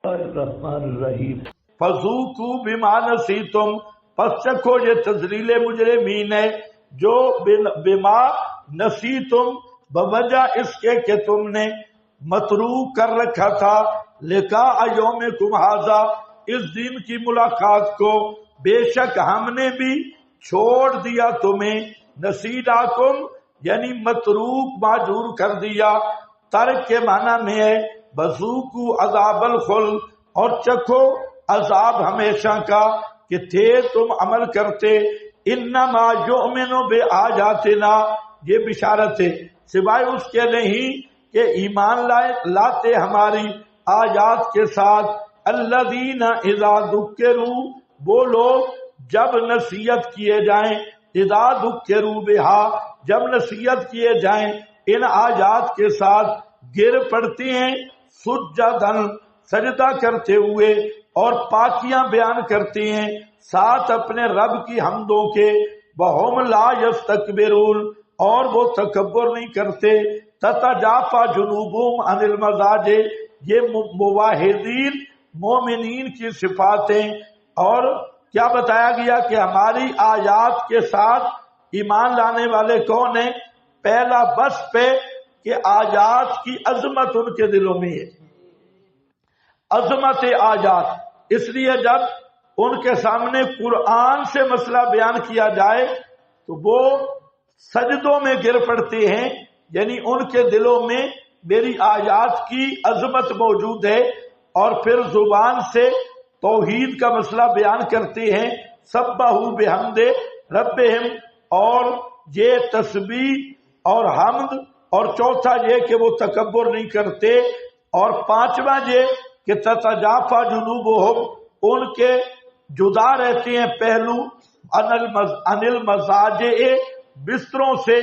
الرحمن الرحیم فذوقوا بما نسیتم، پس چکھو یہ تذلیل مجرمین ہے جو بما نسیتم بوجہ اس کے کہ تم نے متروک کر رکھا تھا لقاء یومکم ھذا، اس دن کی ملاقات کو، بے شک ہم نے بھی چھوڑ دیا تمہیں، نسیناکم یعنی متروک معذور کر دیا، ترک کے معنی میں ہے بذوقوا عذاب الخلد، اور چکھو عذاب ہمیشہ کا کہ تھے تم عمل کرتے، انما یؤمن بآیاتنا، یہ بشارت ہے سوائے اس کے نہیں کہ ایمان لاتے ہماری آیات کے ساتھ، الذین اذا ذکروا، وہ لوگ جب نصیحت کیے جائیں، اذا ذکروا بہا، جب نصیحت کیے جائیں ان آیات کے ساتھ، گر پڑتے ہیں سجدن، سجدہ کرتے ہوئے، اور پاکیاں بیان کرتے ہیں ساتھ اپنے رب کی حمدوں کے، وہم لا یستکبرون، اور وہ تکبر نہیں کرتے، تتجافی جنوبہم عن المضاجع، یہ موحدین مومنین کی صفاتیں۔ اور کیا بتایا گیا کہ ہماری آیات کے ساتھ ایمان لانے والے کون ہیں؟ پہلا بس پہ کہ آیات کی عظمت ان کے دلوں میں ہے، عظمت آیات، اس لیے جب ان کے سامنے قرآن سے مسئلہ بیان کیا جائے تو وہ سجدوں میں گر پڑتے ہیں، یعنی ان کے دلوں میں میری آیات کی عظمت موجود ہے، اور پھر زبان سے توحید کا مسئلہ بیان کرتے ہیں، سبحوا بحمد ربہم، اور یہ تسبیح اور حمد، اور چوتھا یہ کہ وہ تکبر نہیں کرتے، اور پانچواں یہ کہ تتجافی جنوبہم، ان کے جدا رہتے ہیں پہلو، عن المضاجع، بستروں سے،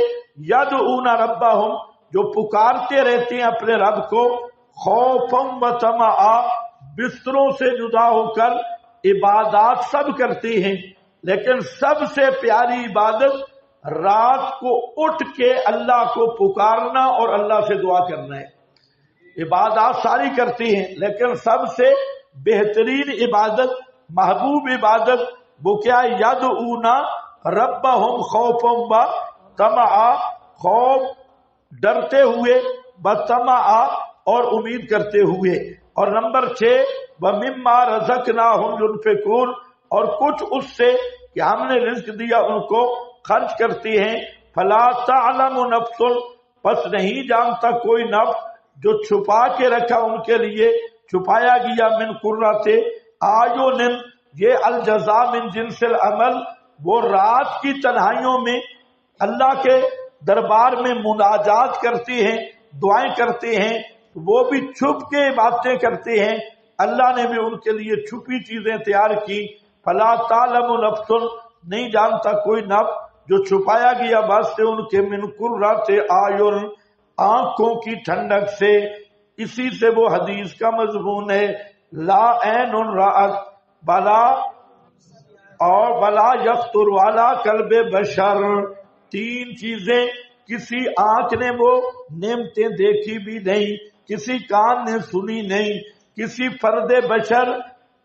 یدعون ربہم، جو پکارتے رہتے ہیں اپنے رب کو، خوفا و طمعا، بستروں سے جدا ہو کر عبادات سب کرتے ہیں، لیکن سب سے پیاری عبادت رات کو اٹھ کے اللہ کو پکارنا اور اللہ سے دعا کرنا ہے۔ عبادات ساری کرتی ہیں لیکن سب سے بہترین عبادت، محبوب عبادت وہ کیا؟ یدعون ربہم خوفا و طمعا، خوف ڈرتے ہوئے، بطمعا اور امید کرتے ہوئے، اور نمبر 6 وَمِمَّا رَزَقْنَاهُمْ يُنْفِقُونَ، اور کچھ اس سے کہ ہم نے رزق دیا ان کو خرچ کرتے ہیں، فَلَا تَعْلَمُ نَفْسٌ، پس نہیں جانتا کوئی نفس، جو چھپا کے رکھا ان کے لیے، چھپایا گیا، من قرۃ اعین، یہ الجزاء من جنس العمل، وہ رات کی تنہائیوں میں اللہ کے دربار میں مناجات کرتے ہیں، دعائیں کرتے ہیں، وہ بھی چھپ کے باتیں کرتے ہیں، اللہ نے بھی ان کے لیے چھپی چیزیں تیار کی، فلا تعلم نفس، نہیں جانتا کوئی نفس، جو چھپایا گیا واسطے ان کے، من قرۃ اعین، آنکھوں کی ٹھنڈک سے۔ اسی سے وہ حدیث کا مضمون ہے، لا عین رأت بلا، اور بلا یخطر علی قلب بشر، تین چیزیں کسی آنکھ نے وہ نعمتیں دیکھی بھی نہیں، کسی کان نے سنی نہیں، کسی فرد بشر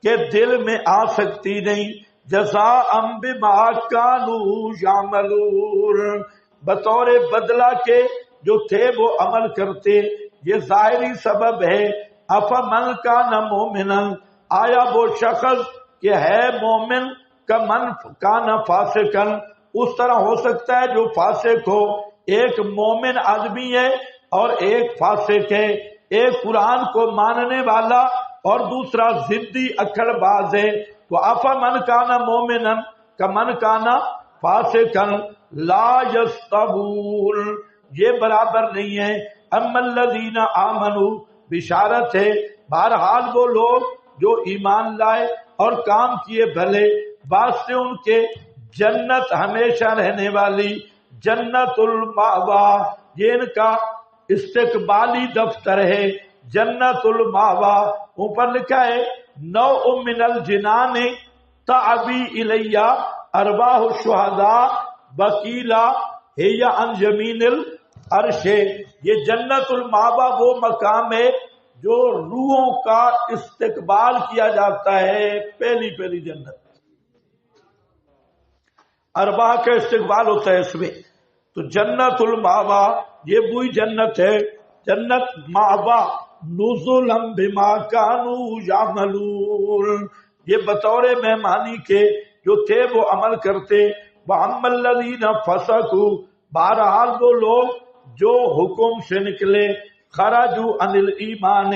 کے دل میں آ سکتی نہیں، جزاء بما کانوا یعملون، بطور بدلہ کے جو تھے وہ عمل کرتے، یہ ظاہری سبب ہے۔ افمن کان مومنا، آیا وہ شخص کہ ہے مومن، کمن کان فاسقا، اس طرح ہو سکتا ہے جو فاسق ہو، ایک مومن آدمی ہے اور ایک فاسق ہے، ایک قرآن کو ماننے والا اور دوسرا ضدی اکڑ باز ہے، تو افمن کان مومنا کمن کان فاسقا لا یستوون، یہ برابر نہیں ہے۔ اما الذین آمنوا، بشارت ہے بہرحال وہ لوگ جو ایمان لائے اور کام کیے بھلے، واسطے ان کے جنت ہمیشہ رہنے والی، جنت المأوا، یہ ان کا استقبالی دفتر ہے، جنت المأوا، اوپر لکھا ہے نوع من الجنان تعبی الیہ ارواح الشہداء وکیلا ہی عن یمین العرش، یہ جنت المأوا وہ مقام ہے جو روحوں کا استقبال کیا جاتا ہے، پہلی پہلی جنت، اربع کا استقبال ہوتا ہے اس میں. تو جنت الماوا یہ وہی جنت ہے، جنت ماوا نزلا بما كانوا يعملون، یہ بطور مہمانی کے جو تھے وہ عمل کرتے. وَأَمَّا الَّذِينَ فَسَقُوا، بہرحال وہ لوگ جو حکم سے نکلے، خرجوا عن الایمان،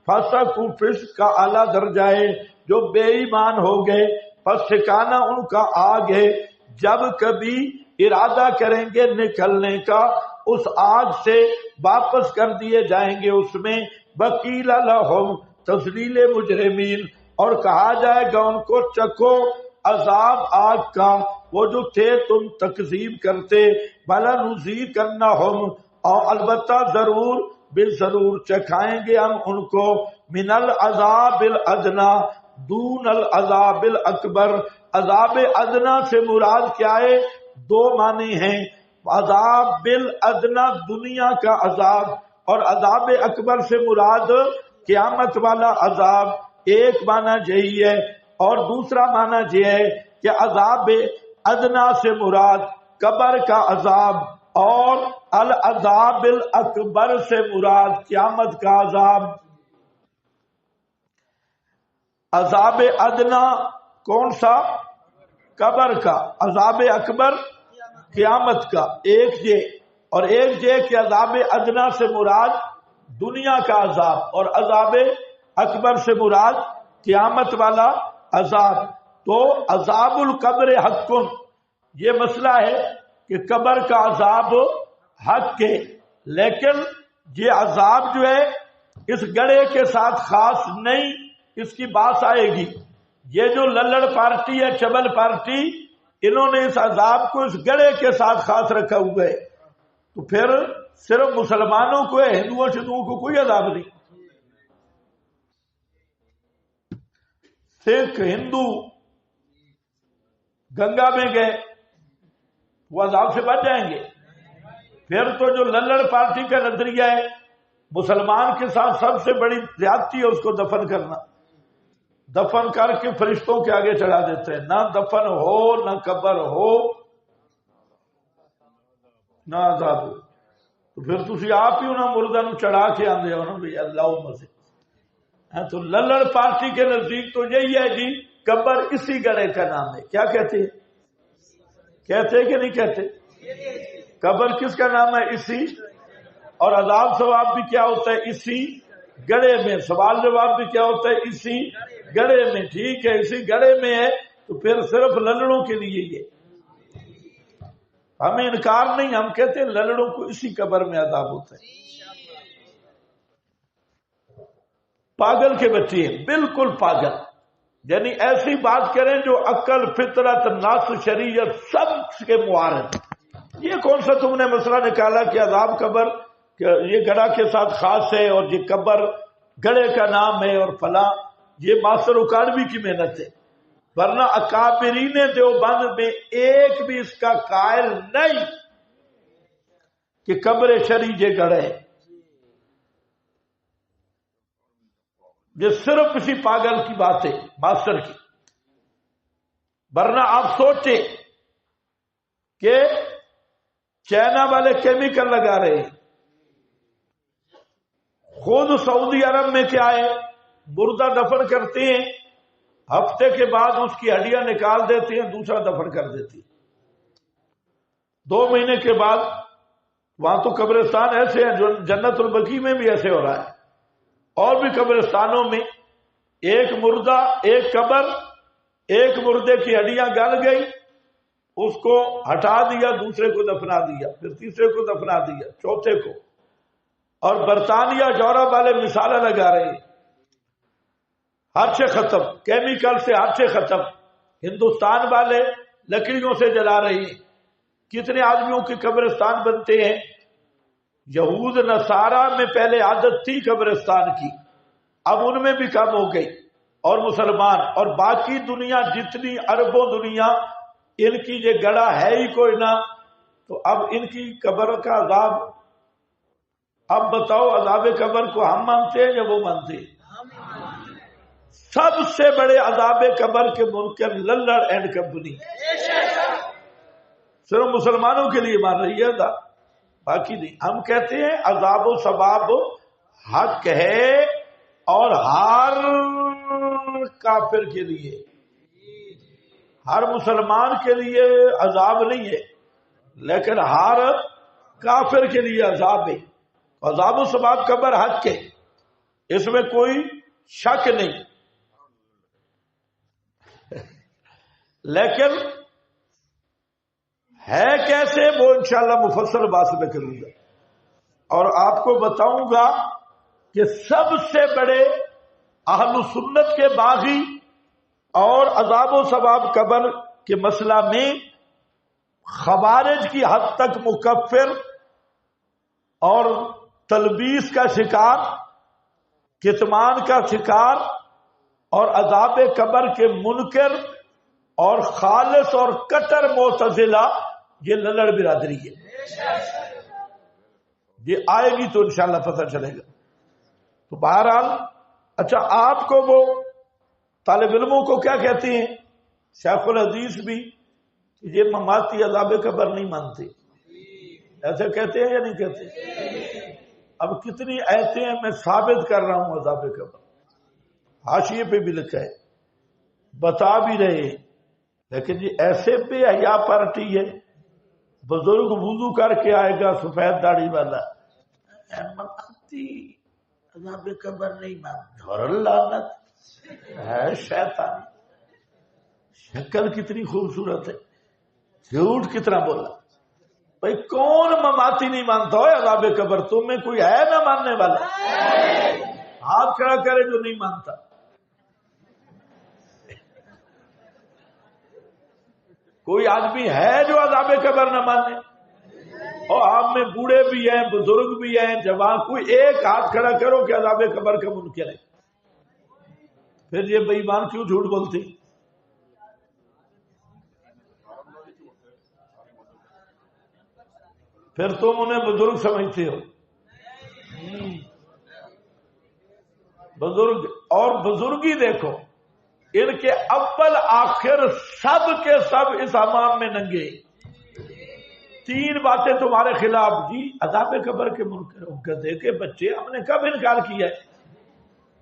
فسقوا فسق کا اعلیٰ درجہ ہے، جو بے ایمان ہو گئے، پس ٹھکانہ ان کا آگے جب کبھی ارادہ کریں گے نکلنے کا اس آگ سے واپس کر دیے جائیں گے اس میں. وَقِيلَ لَهُمْ تَذْلِيلِ مُجْرِمِينَ، اور کہا جائے گا ان کو چکھو عذاب آگ کا وہ جو تھے تم تکذیب کرتے. وَلَنُذِيقَنَّهُمْ، اور البتہ ضرور بے ضرور چکھائیں گے ہم ان کو من العذاب الادنا دون العذاب الاکبر. عذاب ادنا سے مراد کیا ہے؟ دو معنی ہیں. عذاب بالادنا دنیا کا عذاب، اور عذاب اکبر سے مراد قیامت والا عذاب. ایک معنی یہی ہے، اور دوسرا معنی یہ ہے کہ عذاب ادنا سے مراد قبر کا عذاب، اور العذاب الاکبر سے مراد قیامت کا عذاب. عذاب ادنا کون سا؟ قبر کا. عذاب اکبر قیامت کا. ایک یہ اور ایک یہ کہ عذاب ادنا سے مراد دنیا کا عذاب، اور عذاب اکبر سے مراد قیامت والا عذاب. تو عذاب القبر حق، یہ مسئلہ ہے کہ قبر کا عذاب حق ہے، لیکن یہ عذاب جو ہے اس گڑھے کے ساتھ خاص نہیں، اس کی بات آئے گی. یہ جو للڑ پارٹی ہے، چبل پارٹی، انہوں نے اس عذاب کو اس گڑھے کے ساتھ خاص رکھا ہوا ہے. تو پھر صرف مسلمانوں کو ہے، ہندوؤں کو کوئی عذاب نہیں. سکھ ہندو گنگا میں گئے وہ عذاب سے بچ جائیں گے. پھر تو جو للڑ پارٹی کا نظریہ ہے مسلمان کے ساتھ سب سے بڑی زیادتی ہے اس کو دفن کرنا، دفن کر کے فرشتوں کے آگے چڑھا دیتے ہیں. نہ دفن ہو، نہ قبر ہو، نہ عذاب ہو. تو پھر تسی آپ ہی انہوں مردہ نو چڑھا کے آندے ہو نا بھئی اللہ مسیح. تو للڑ پارٹی کے نزدیک تو یہی ہے جی قبر اسی گڑھے کا نام ہے. کیا کہتے ہیں؟ کہتے کہ نہیں کہتے؟ قبر کس کا نام ہے؟ اسی. اور عذاب ثواب بھی کیا ہوتا ہے؟ اسی گڑھے میں. سوال جواب بھی کیا ہوتا ہے؟ اسی گڑھے میں. ٹھیک ہے، اسی گڑھے میں ہے. تو پھر صرف للڑوں کے لیے یہ ہمیں انکار نہیں، ہم کہتے ہیں للڑوں کو اسی قبر میں عذاب ہوتا ہے. پاگل کے بچے ہیں، بالکل پاگل، یعنی ایسی بات کریں جو عقل، فطرت، نص، شریعت سب کے معارض. یہ کون سا تم نے مسئلہ نکالا کہ عذاب قبر کہ یہ گڑھا کے ساتھ خاص ہے اور یہ قبر گڑھے کا نام ہے اور فلاں؟ یہ ماسٹر اکاڑوی کی محنت ہے، ورنہ اکابرین دیوبند میں ایک بھی اس کا قائل نہیں کہ قبر شریع یہ گڑھے. یہ صرف کسی پاگل کی بات ہے ماسٹر کی. ورنہ آپ سوچیں کہ چائنا والے کیمیکل لگا رہے ہیں، خود سعودی عرب میں کیا ہے، مردہ دفن کرتے ہیں، ہفتے کے بعد اس کی ہڈیاں نکال دیتے ہیں، دوسرا دفن کر دیتے ہیں. 2 مہینے کے بعد وہاں تو قبرستان ایسے ہیں، جو جنت البقیع میں بھی ایسے ہو رہا ہے، اور بھی قبرستانوں میں ایک مردہ، ایک قبر، ایک مردے کی ہڈیاں گل گئی، اس کو ہٹا دیا، دوسرے کو دفنا دیا، پھر تیسرے کو دفنا دیا، چوتھے کو. اور برطانیہ یورپ والے مثالیں لگا رہے ہیں، ہر سے ختم، کیمیکل سے ہر سے ختم. ہندوستان والے لکڑیوں سے جلا رہے ہیں. کتنے آدمیوں کی قبرستان بنتے ہیں. یہود نصارہ میں پہلے عادت تھی قبرستان کی، اب ان میں بھی کم ہو گئی، اور مسلمان اور باقی دنیا جتنی اربوں دنیا، ان کی یہ گڑھا ہے ہی کوئی نہ، تو اب ان کی قبر کا عذاب اب بتاؤ عذاب قبر کو ہم مانتے ہیں یا وہ مانتے ہیں؟ سب سے بڑے عذاب قبر کے منکر للڑ اینڈ کمپنی صرف مسلمانوں کے لیے مان رہی ہے باقی نہیں. ہم کہتے ہیں عذاب و ثواب حق ہے اور ہر کافر کے لیے، ہر مسلمان کے لیے عذاب نہیں ہے، لیکن ہر کافر کے لیے عذاب ہے. عذاب و ثواب قبر حق ہے، اس میں کوئی شک نہیں. لیکن ہے کیسے وہ انشاءاللہ مفصل بات میں کروں گا، اور آپ کو بتاؤں گا کہ سب سے بڑے اہل سنت کے باغی اور عذاب و ثواب قبر کے مسئلہ میں خوارج کی حد تک مکفر اور تلبیس کا شکار، کتمان کا شکار اور عذاب قبر کے منکر اور خالص اور کٹر معتزلہ، یہ للڑ برادری ہے. یہ آئے گی تو انشاءاللہ پتہ چلے گا. تو بہرحال اچھا، آپ کو وہ طالب علموں کو کیا کہتے ہیں؟ شیخ الحدیث بھی یہ مماتی عذاب قبر نہیں مانتے، ایسے کہتے ہیں یا نہیں کہتے؟ اب کتنی ایسے ہیں میں ثابت کر رہا ہوں عذاب قبر، حاشیے پہ بھی لکھا ہے، بتا بھی رہے ہیں. لیکن یہ ایسے بے حیا پارٹی ہے، بزرگ وضو کر کے آئے گا سفید داڑھی والا، مماتی عذاب قبر نہیں مانتا، لعنت ہے شیطان. شکل کتنی خوبصورت ہے، جھوٹ کتنا بولا. بھائی کون مماتی نہیں مانتا ہو عذاب قبر؟ تم میں کوئی ہے نہ ماننے والا؟ ہاتھ کھڑا کرے جو نہیں مانتا. کوئی آدمی ہے جو عذاب قبر نہ مانے؟ اور آپ میں بوڑھے بھی ہیں، بزرگ بھی ہیں، جوان، کوئی ایک ہاتھ کھڑا کرو کہ عذاب قبر کا منکر ہے. پھر یہ بے ایمان کیوں جھوٹ بولتے؟ پھر تم انہیں بزرگ سمجھتے ہو. بزرگ اور بزرگی دیکھو، ان کے اول آخر سب کے سب اس حمام میں ننگے. تین باتیں تمہارے خلاف، جی عذاب قبر کے منکر ہو، گدھے کے بچے، ہم نے کب انکار کیا ہے؟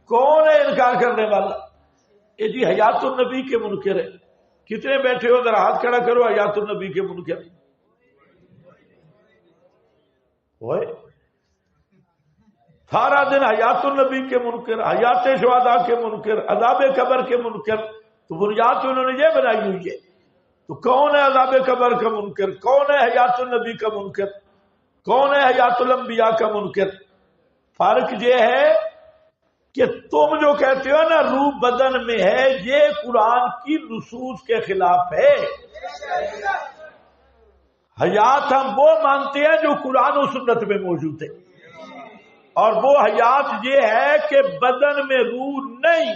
کون ہے انکار کرنے والا؟ یہ جی حیات النبی کے منکر ہے. کتنے بیٹھے ہو ذرا ہاتھ کھڑا کرو حیات النبی کے منکر. سارا دن حیات النبی کے منکر، حیات شہداء کے منکر، عذاب قبر کے منکر. تو بنیاد تو انہوں نے یہ بنائی ہوئی ہے. تو کون ہے عذاب قبر کا منکر؟ کون ہے حیات النبی کا منکر؟ کون ہے حیات الانبیاء کا منکر؟ فرق یہ ہے کہ تم جو کہتے ہو نا روح بدن میں ہے، یہ قرآن کی نصوص کے خلاف ہے. حیات ہم وہ مانتے ہیں جو قرآن و سنت میں موجود ہے، اور وہ حیات یہ ہے کہ بدن میں روح نہیں.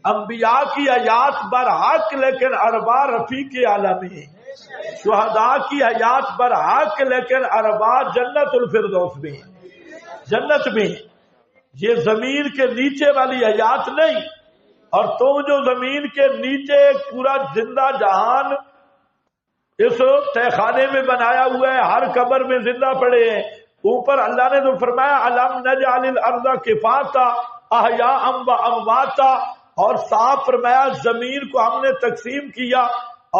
انبیاء کی حیات برحق لیکن ارواح رفیق عالم میں، شہداء کی حیات برحق لیکن ارواح جنت الفردوس میں، جنت میں. یہ زمین کے نیچے والی حیات نہیں. اور تم جو زمین کے نیچے پورا زندہ جہان اس تہ خانے میں بنایا ہوا ہے، ہر قبر میں زندہ پڑے ہیں. اوپر اللہ نے تو فرمایا الم نجعل الارض کفاتا احیاء و امواتا، اور صاف فرمایا زمین کو ہم نے تقسیم کیا،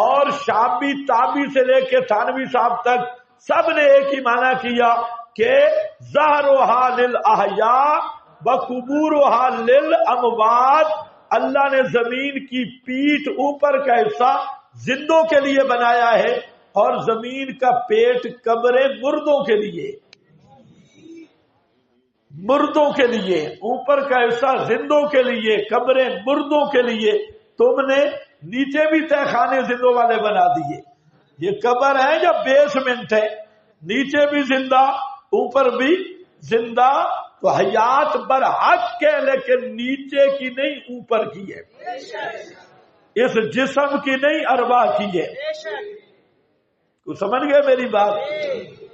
اور شابی تابی سے لے کے تھانوی صاحب تک سب نے ایک ہی معنی کیا کہ ظہرها للاحیاء وقبورها للاموات. اللہ نے زمین کی پیٹھ اوپر کا حصہ زندوں کے لیے بنایا ہے، اور زمین کا پیٹ قبر مردوں کے لیے، مردوں کے لیے. اوپر کا حصہ زندوں کے لیے، قبریں مردوں کے لیے. تم نے نیچے بھی تہ خانے زندوں والے بنا دیے. یہ قبر ہے یا بیسمنٹ ہے؟ نیچے بھی زندہ اوپر بھی زندہ. تو حیات برحق ہے لیکن نیچے کی نہیں اوپر کی ہے، اس جسم کی نہیں ارواح کی ہے. تو سمجھ گئے میری بات؟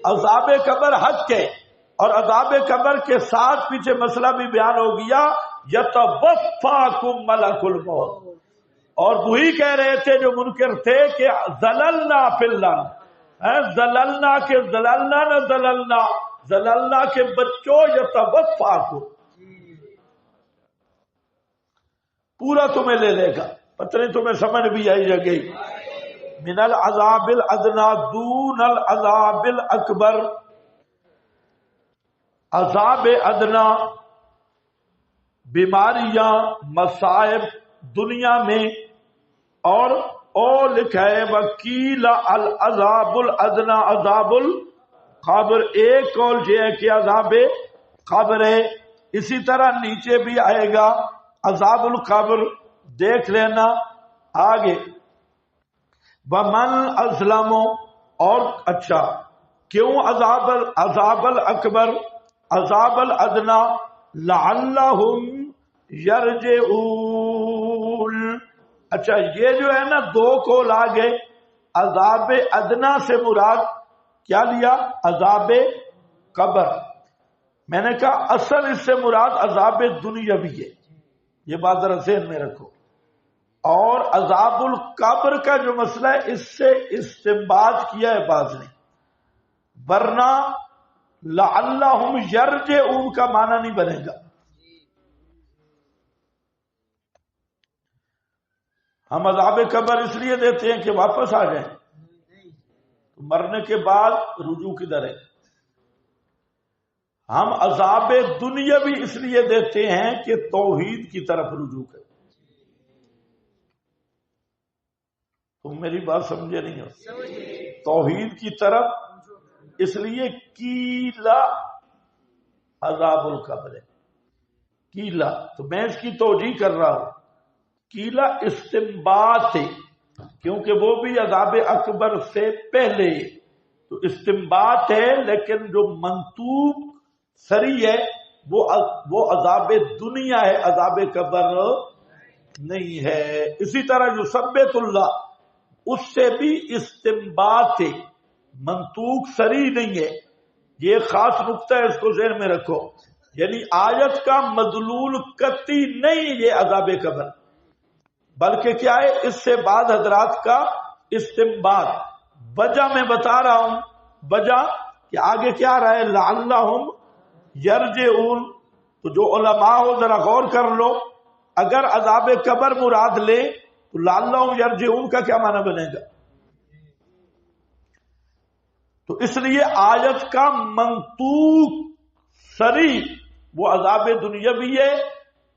عذاب قبر حق ہے اور عذاب قبر کے ساتھ پیچھے مسئلہ بھی بیان ہو گیا، یتوفاکم ملک الموت، اور وہی کہہ رہے تھے جو منکر تھے کہ ذللنا فی الارض، ذللنا کے ذللنا نہ ذللنا کے بچوں، یتوفاکم پورا تمہیں لے لے گا، پتہ نہیں تمہیں سمجھ بھی آئی جگہ، من العذاب الادنا دون العذاب الاکبر، عذاب ادنا بیماریاں مصائب دنیا میں، اور لکھا ہے وکیل العذاب الادنا عذاب القبر، ایک قول یہ ہے کہ عذاب قبر ہے، اسی طرح نیچے بھی آئے گا عذاب القبر، دیکھ لینا آگے، ومن ازلم، اور اچھا کیوں عذاب الاکبر عذاب الادنا لعلہم یرجعون، اچھا یہ جو ہے نا دو قول آگے، عذاب ادنا سے مراد کیا لیا؟ عذاب قبر، میں نے کہا اصل اس سے مراد عذاب دنیاوی ہے، یہ بات ذرا ذہن میں رکھو، اور عذاب القبر کا جو مسئلہ ہے اس سے استنباط کیا ہے بعض نے، ورنہ لعلہم یرجعون کا معنی نہیں بنے گا۔ ہم عذاب قبر اس لیے دیتے ہیں کہ واپس آ جائیں، مرنے کے بعد رجوع کدھر ہے؟ ہم عذاب دنیاوی اس لیے دیتے ہیں کہ توحید کی طرف رجوع کریں۔ تم میری بات سمجھے نہیں ہو؟ توحید کی طرف، اس لیے کیلا عذاب القبر ہے، کیلا، تو میں اس کی توجیہ کر رہا ہوں، کیلا استنباط ہے کیونکہ وہ بھی عذاب اکبر سے پہلے، تو استنباط ہے، لیکن جو منطوق سری ہے وہ عذاب دنیا ہے، عذاب قبر نہیں ہے۔ اسی طرح جو ثبت اللہ، اس سے بھی استنباط ہے، منطوق سری نہیں ہے، یہ خاص نقطہ ہے، اس کو ذہن میں رکھو، یعنی آیت کا مدلول قطعی نہیں یہ عذاب قبر، بلکہ کیا ہے اس سے بعد حضرات کا استنباط۔ وجہ میں بتا رہا ہوں، وجہ کہ آگے کیا رہا ہے لعلہم یرجعون، تو جو علماء ہو ذرا غور کر لو، اگر عذاب قبر مراد لے تو لعلہم یرجعون کا کیا معنی بنے گا؟ تو اس لیے آیت کا منطوق سری وہ عذاب دنیاوی ہے،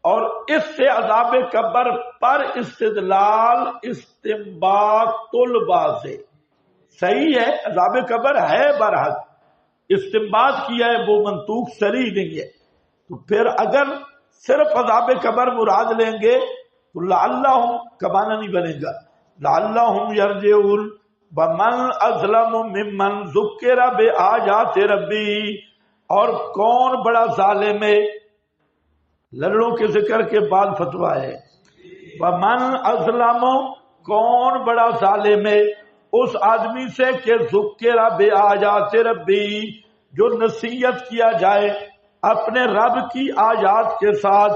اور اس سے عذاب قبر پر استدلال استنباط الباز ہے، صحیح ہے، عذاب قبر ہے برحق، استنباط کیا ہے وہ منطوق سری نہیں ہے، تو پھر اگر صرف عذاب قبر مراد لیں گے تو لعلہم کا معنی نہیں بنے گا، لعلہم یرجعون، ومن اظلم ممن ذکر بآیات ربی، اور کون بڑا ظالم ہے، لڑوں کے ذکر کے بعد فتویٰ ہے، ومن اظلم، کون بڑا ظالم ہے اس آدمی سے کہ ذکر بآیات ربی، جو نصیحت کیا جائے اپنے رب کی آیات کے ساتھ،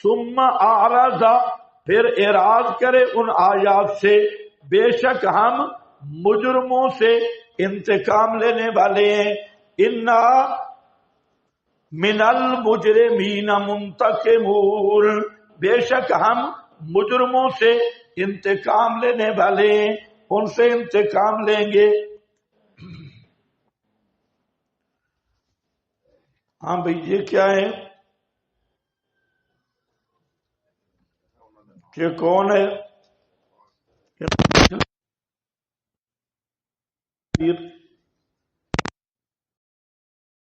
ثم اعرض، پھر اعراض کرے ان آیات سے، بے شک ہم مجرموں سے انتقام لینے والے ہیں، انا من المجرمین منتقمون، بے شک ہم مجرموں سے انتقام لینے والے ہیں، ان سے انتقام لیں گے۔ ہاں بھئی یہ کیا ہے کہ کون ہے؟